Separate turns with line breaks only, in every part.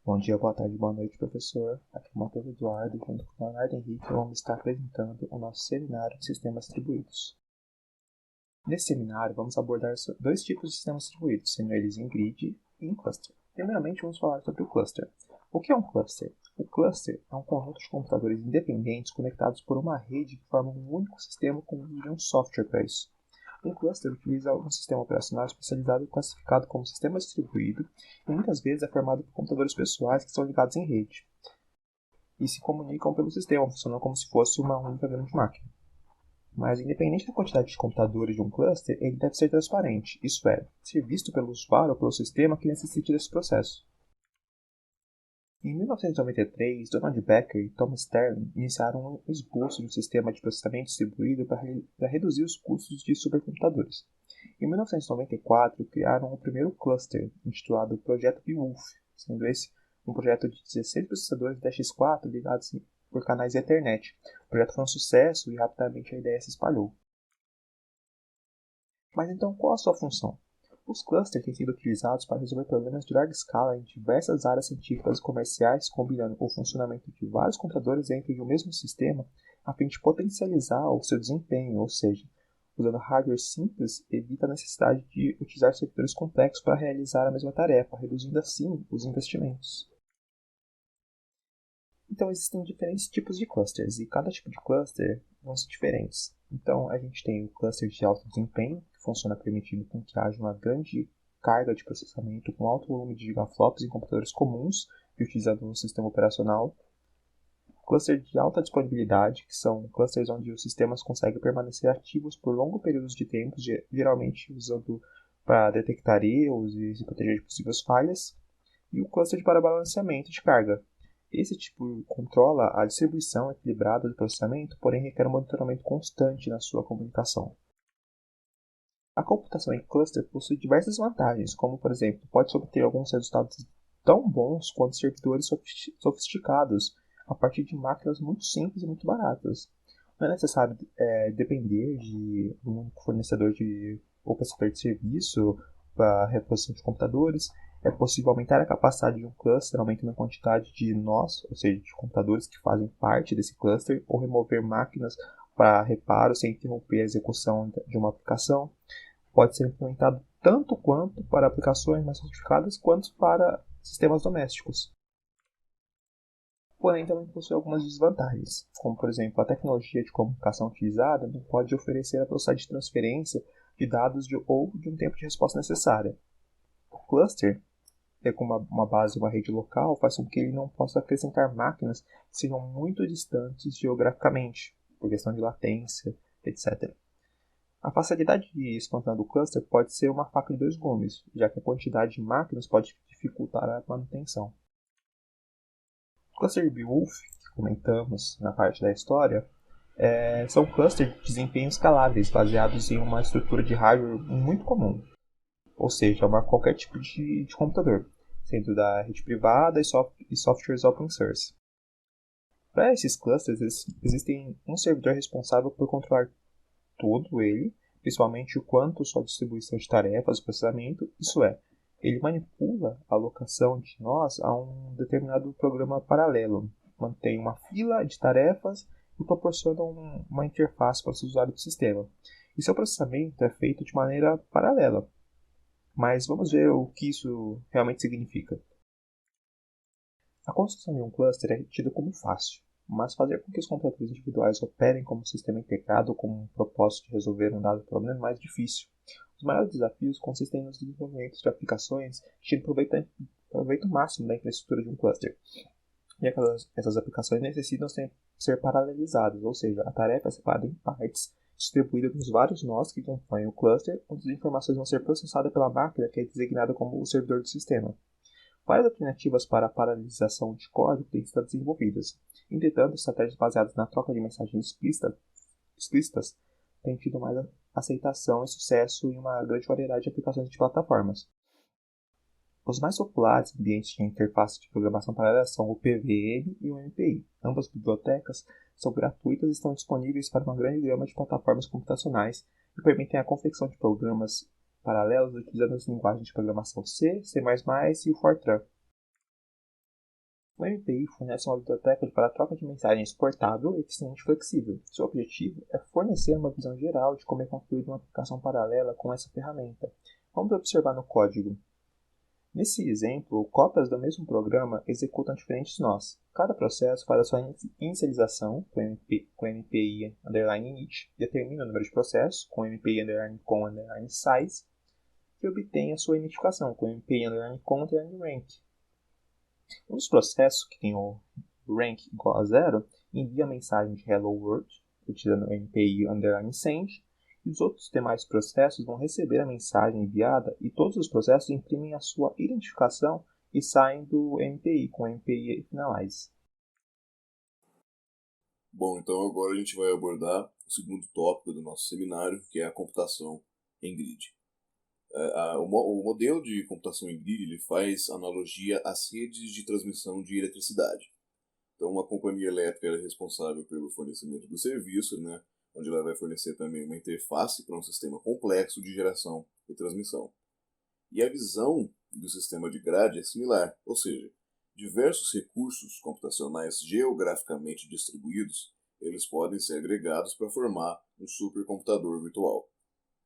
Bom dia, boa tarde, boa noite, professor. Aqui é o Matheus Eduardo, junto com o Leonardo Henrique, vamos estar apresentando o nosso seminário de sistemas distribuídos. Nesse seminário, vamos abordar dois tipos de sistemas distribuídos, sendo eles em grid e em cluster. Primeiramente, vamos falar sobre o cluster. O que é um cluster? O cluster é um conjunto de computadores independentes conectados por uma rede que forma um único sistema com o uso de um software para isso. Um cluster utiliza um sistema operacional especializado e classificado como sistema distribuído e muitas vezes é formado por computadores pessoais que são ligados em rede e se comunicam pelo sistema, funcionando como se fosse uma única grande máquina. Mas, independente da quantidade de computadores de um cluster, ele deve ser transparente, isso é, ser visto pelo usuário ou pelo sistema que necessite desse processo. Em 1993, Donald Becker e Thomas Sterling iniciaram um esboço de um sistema de processamento distribuído para reduzir os custos de supercomputadores. Em 1994, criaram o primeiro cluster, intitulado Projeto Beowulf, sendo esse um projeto de 16 processadores DX4 ligados por canais Ethernet. O projeto foi um sucesso e rapidamente a ideia se espalhou. Mas então, qual a sua função? Os clusters têm sido utilizados para resolver problemas de larga escala em diversas áreas científicas e comerciais, combinando o funcionamento de vários computadores dentro de um mesmo sistema, a fim de potencializar o seu desempenho, ou seja, usando hardware simples, evita a necessidade de utilizar servidores complexos para realizar a mesma tarefa, reduzindo assim os investimentos. Então, existem diferentes tipos de clusters, e cada tipo de cluster vão ser diferentes. Então, a gente tem o cluster de alto desempenho, que funciona permitindo com que haja uma grande carga de processamento com alto volume de gigaflops em computadores comuns e utilizando um sistema operacional. Cluster de alta disponibilidade, que são clusters onde os sistemas conseguem permanecer ativos por longos períodos de tempo, geralmente usando para detectar erros e se proteger de possíveis falhas. E o cluster para balanceamento de carga. Esse tipo controla a distribuição equilibrada do processamento, porém requer um monitoramento constante na sua comunicação. A computação em cluster possui diversas vantagens, como, por exemplo, pode obter alguns resultados tão bons quanto servidores sofisticados a partir de máquinas muito simples e muito baratas. Não é necessário depender de um único fornecedor ou prestador de serviço para a reposição de computadores. É possível aumentar a capacidade de um cluster, aumentando a quantidade de nós, ou seja, de computadores que fazem parte desse cluster, ou remover máquinas para reparo sem interromper a execução de uma aplicação. Pode ser implementado tanto quanto para aplicações mais sofisticadas quanto para sistemas domésticos. Porém, também possui algumas desvantagens, como, por exemplo, a tecnologia de comunicação utilizada não pode oferecer a velocidade de transferência de dados ou de um tempo de resposta necessária. O cluster, com uma base, uma rede local, faz com que ele não possa acrescentar máquinas que sejam muito distantes geograficamente, por questão de latência, etc. A facilidade de expansão do cluster pode ser uma faca de dois gumes, já que a quantidade de máquinas pode dificultar a manutenção. O cluster de Beowulf, que comentamos na parte da história, são clusters de desempenho escaláveis, baseados em uma estrutura de hardware muito comum, ou seja, qualquer tipo de computador, sendo da rede privada e softwares open source. Para esses clusters, existem um servidor responsável por controlar todo ele, principalmente o quanto sua distribuição de tarefas, processamento, isso é, ele manipula a alocação de nós a um determinado programa paralelo, mantém uma fila de tarefas e proporciona uma interface para os usuários do sistema. E seu processamento é feito de maneira paralela. Mas vamos ver o que isso realmente significa. A construção de um cluster é tida como fácil, mas fazer com que os computadores individuais operem como um sistema integrado com um propósito de resolver um dado problema é mais difícil. Os maiores desafios consistem nos desenvolvimentos de aplicações que tiram proveito máximo da infraestrutura de um cluster. E essas aplicações necessitam ser paralelizadas, ou seja, a tarefa é separada em partes, distribuída nos vários nós que compõem o cluster, onde as informações vão ser processadas pela máquina que é designada como o servidor do sistema. Várias alternativas para a paralelização de código têm sido desenvolvidas. Entretanto, estratégias baseadas na troca de mensagens explícitas têm tido mais aceitação e sucesso em uma grande variedade de aplicações de plataformas. Os mais populares ambientes de interface de programação paralela são o PVM e o MPI. Ambas bibliotecas são gratuitas e estão disponíveis para uma grande gama de plataformas computacionais e permitem a confecção de programas paralelos utilizando as linguagens de programação C, C++ e o Fortran. O MPI fornece uma biblioteca para a troca de mensagens portável, eficiente e flexível. Seu objetivo é fornecer uma visão geral de como é construída uma aplicação paralela com essa ferramenta. Vamos observar no código. Nesse exemplo, cópias do mesmo programa executam diferentes nós. Cada processo faz a sua inicialização com MPI init, determina o número de processos com MPI com size e obtém a sua identificação com MPI com rank. Um dos processos que tem o rank igual a 0 envia a mensagem de Hello World, utilizando o MPI send, e os outros demais processos vão receber a mensagem enviada e todos os processos imprimem a sua identificação e saem do MPI com MPI finalize.
Bom, então agora a gente vai abordar o segundo tópico do nosso seminário, que é a computação em grid. O modelo de computação em grid ele faz analogia às redes de transmissão de eletricidade. Então, uma companhia elétrica é responsável pelo fornecimento do serviço, né, onde ela vai fornecer também uma interface para um sistema complexo de geração e transmissão. E a visão do sistema de grade é similar, ou seja, diversos recursos computacionais geograficamente distribuídos, eles podem ser agregados para formar um supercomputador virtual.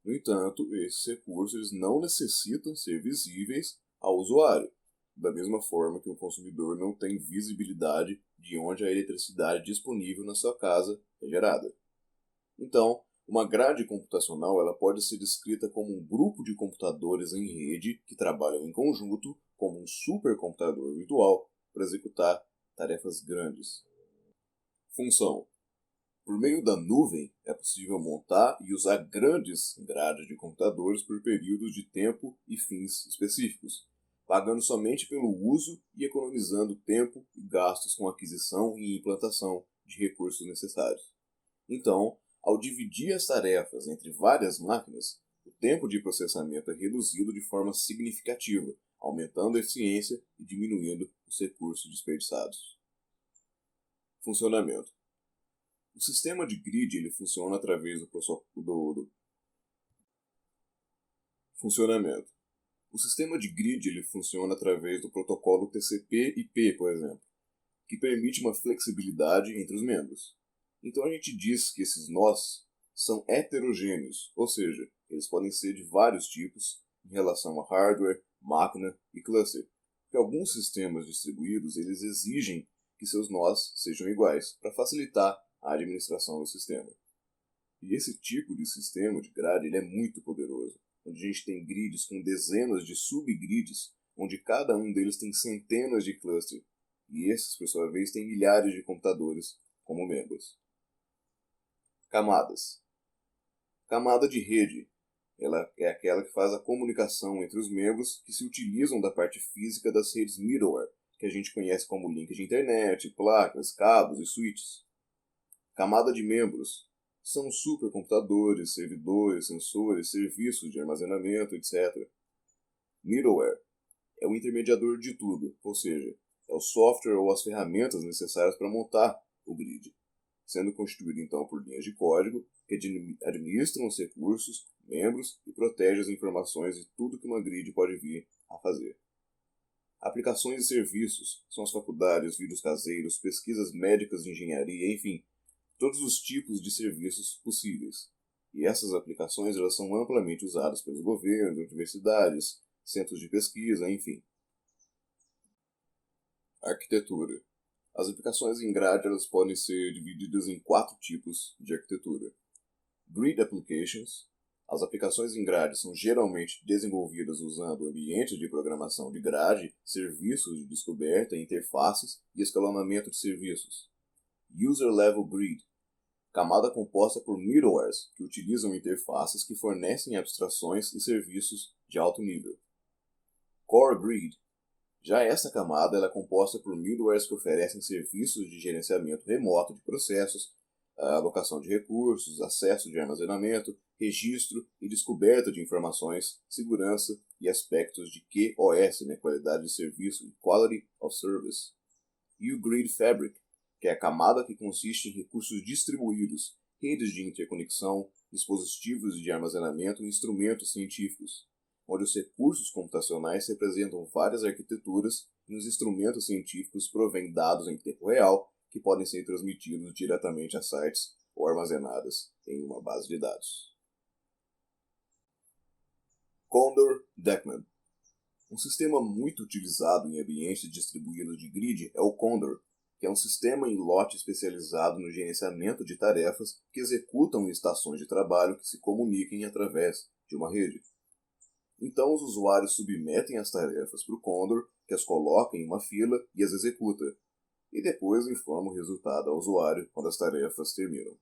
No entanto, esses recursos eles não necessitam ser visíveis ao usuário, da mesma forma que o consumidor não tem visibilidade de onde a eletricidade disponível na sua casa é gerada. Então, uma grade computacional ela pode ser descrita como um grupo de computadores em rede que trabalham em conjunto como um supercomputador virtual para executar tarefas grandes. Função. Por meio da nuvem, é possível montar e usar grandes grades de computadores por períodos de tempo e fins específicos, pagando somente pelo uso e economizando tempo e gastos com aquisição e implantação de recursos necessários. Então, ao dividir as tarefas entre várias máquinas, o tempo de processamento é reduzido de forma significativa, aumentando a eficiência e diminuindo os recursos desperdiçados. Funcionamento. O sistema de grid ele funciona através do funcionamento. O sistema de grid ele funciona através do protocolo TCP/IP, por exemplo, que permite uma flexibilidade entre os membros. Então a gente diz que esses nós são heterogêneos, ou seja, eles podem ser de vários tipos em relação a hardware, máquina e cluster. Porque alguns sistemas distribuídos eles exigem que seus nós sejam iguais para facilitar a administração do sistema. E esse tipo de sistema de grade ele é muito poderoso, onde a gente tem grids com dezenas de subgrids, onde cada um deles tem centenas de clusters, e esses, por sua vez, têm milhares de computadores como membros. Camadas. Camada de rede. Ela é aquela que faz a comunicação entre os membros que se utilizam da parte física das redes middleware, que a gente conhece como link de internet, placas, cabos e switches. Camada de membros são supercomputadores, servidores, sensores, serviços de armazenamento, etc. Middleware é o intermediador de tudo, ou seja, é o software ou as ferramentas necessárias para montar o grid, sendo constituído então por linhas de código que administram os recursos, membros e protegem as informações de tudo que uma grid pode vir a fazer. Aplicações e serviços são as faculdades, vídeos caseiros, pesquisas médicas de engenharia, enfim, todos os tipos de serviços possíveis. E essas aplicações elas são amplamente usadas pelos governos, universidades, centros de pesquisa, enfim. Arquitetura. As aplicações em grade elas podem ser divididas em 4 tipos de arquitetura. Grid Applications. As aplicações em grade são geralmente desenvolvidas usando ambientes de programação de grade, serviços de descoberta, interfaces e escalonamento de serviços. User Level Grid. Camada composta por middlewares, que utilizam interfaces que fornecem abstrações e serviços de alto nível. Core Grid. Já essa camada ela é composta por middlewares que oferecem serviços de gerenciamento remoto de processos, alocação de recursos, acesso de armazenamento, registro e descoberta de informações, segurança e aspectos de QoS, qualidade de serviço, Quality of Service. E o Grid Fabric, que é a camada que consiste em recursos distribuídos, redes de interconexão, dispositivos de armazenamento e instrumentos científicos, onde os recursos computacionais representam várias arquiteturas e os instrumentos científicos provêm dados em tempo real que podem ser transmitidos diretamente a sites ou armazenadas em uma base de dados. Condor-Deckman. Um sistema muito utilizado em ambientes distribuídos de grid é o Condor, que é um sistema em lote especializado no gerenciamento de tarefas que executam em estações de trabalho que se comuniquem através de uma rede. Então os usuários submetem as tarefas para o Condor, que as coloca em uma fila e as executa, e depois informa o resultado ao usuário quando as tarefas terminam.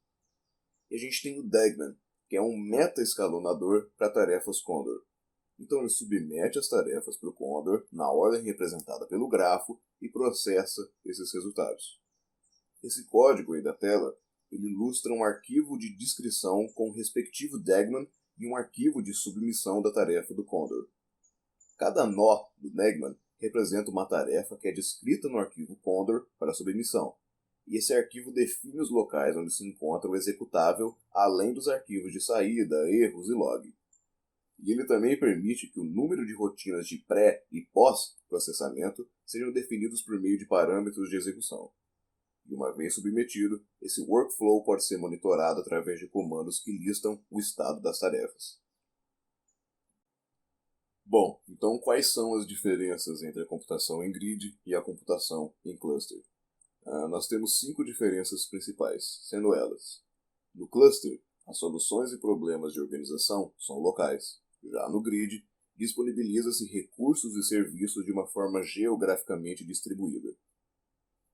E a gente tem o Degman, que é um meta-escalonador para tarefas Condor. Então ele submete as tarefas para o Condor na ordem representada pelo grafo e processa esses resultados. Esse código aí da tela ele ilustra um arquivo de descrição com o respectivo Degman e um arquivo de submissão da tarefa do Condor. Cada nó do Degman representa uma tarefa que é descrita no arquivo Condor para submissão, e esse arquivo define os locais onde se encontra o executável, além dos arquivos de saída, erros e log. E ele também permite que o número de rotinas de pré- e pós-processamento sejam definidos por meio de parâmetros de execução. E uma vez submetido, esse workflow pode ser monitorado através de comandos que listam o estado das tarefas. Bom, então quais são as diferenças entre a computação em grid e a computação em cluster? Nós temos 5 diferenças principais, sendo elas: no cluster, as soluções e problemas de organização são locais. Já no grid, disponibiliza-se recursos e serviços de uma forma geograficamente distribuída.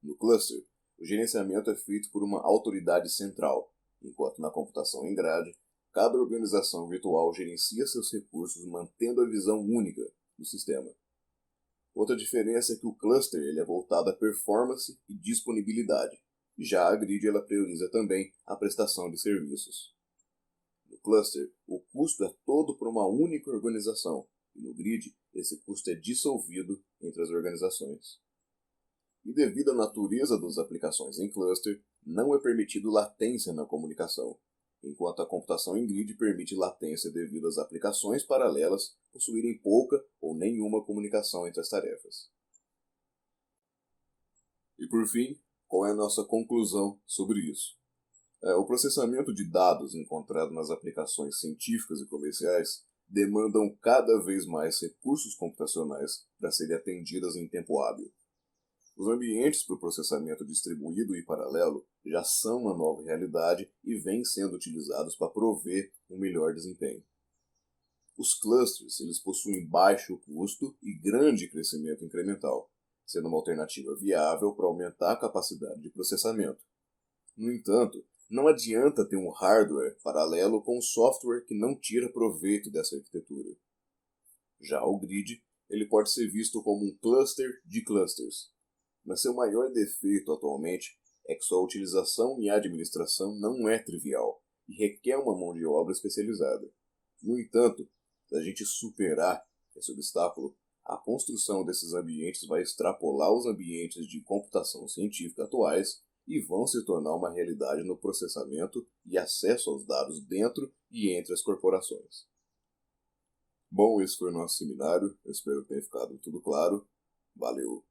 No cluster, o gerenciamento é feito por uma autoridade central, enquanto na computação em grade, cada organização virtual gerencia seus recursos mantendo a visão única do sistema. Outra diferença é que o cluster ele é voltado à performance e disponibilidade, já a grid ela prioriza também a prestação de serviços. No cluster, o custo é todo para uma única organização, e no grid, esse custo é dissolvido entre as organizações. E devido à natureza das aplicações em cluster, não é permitido latência na comunicação, enquanto a computação em grid permite latência devido às aplicações paralelas possuírem pouca ou nenhuma comunicação entre as tarefas. E por fim, qual é a nossa conclusão sobre isso? O processamento de dados encontrado nas aplicações científicas e comerciais demandam cada vez mais recursos computacionais para serem atendidas em tempo hábil. Os ambientes para o processamento distribuído e paralelo já são uma nova realidade e vêm sendo utilizados para prover um melhor desempenho. Os clusters eles possuem baixo custo e grande crescimento incremental, sendo uma alternativa viável para aumentar a capacidade de processamento. No entanto, não adianta ter um hardware paralelo com um software que não tira proveito dessa arquitetura. Já o grid ele pode ser visto como um cluster de clusters, mas seu maior defeito atualmente é que sua utilização e administração não é trivial e requer uma mão de obra especializada. No entanto, se a gente superar esse obstáculo, a construção desses ambientes vai extrapolar os ambientes de computação científica atuais e vão se tornar uma realidade no processamento e acesso aos dados dentro e entre as corporações. Bom, esse foi o nosso seminário. Eu espero que tenha ficado tudo claro. Valeu!